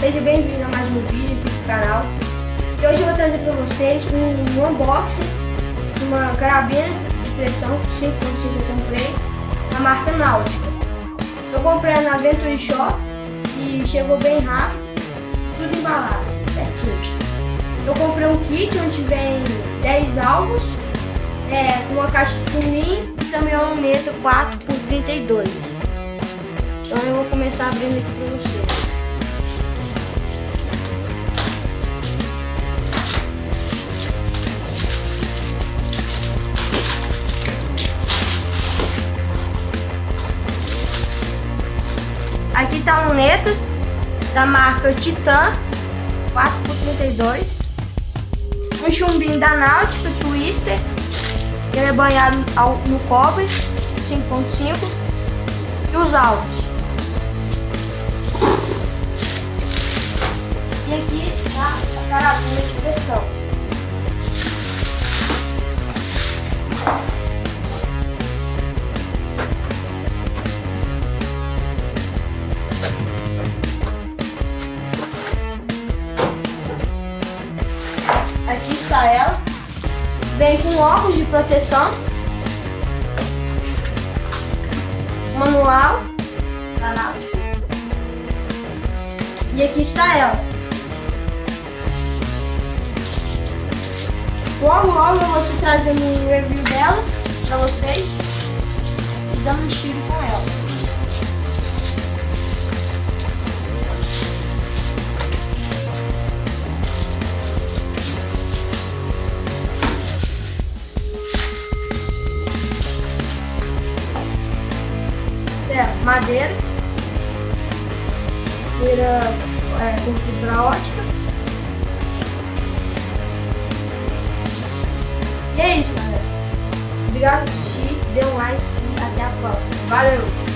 Seja bem-vindo a mais um vídeo aqui do canal. E hoje eu vou trazer para vocês um unboxing de uma carabina de pressão 5.5 eu comprei na marca Náutica. Eu comprei na Venture Shop e chegou bem rápido, tudo embalado, certinho. Eu comprei um kit onde vem 10 alvos, uma caixa de furinho e também uma luneta 4x32. Então eu vou começar abrindo aqui para vocês. Aqui está a luneta da marca Titan 4x32, um chumbinho da Náutica Twister, ele é banhado no cobre 5.5 e os alvos. E aqui está a carabina de pressão. Aqui está ela, vem com óculos de proteção, manual da Náutica, e aqui está ela. Logo eu vou estar trazendo um review dela para vocês e dando um tiro com ela. Madeira com fibra ótica. E é isso, galera. Obrigado por assistir, dê um like e até a próxima. Valeu!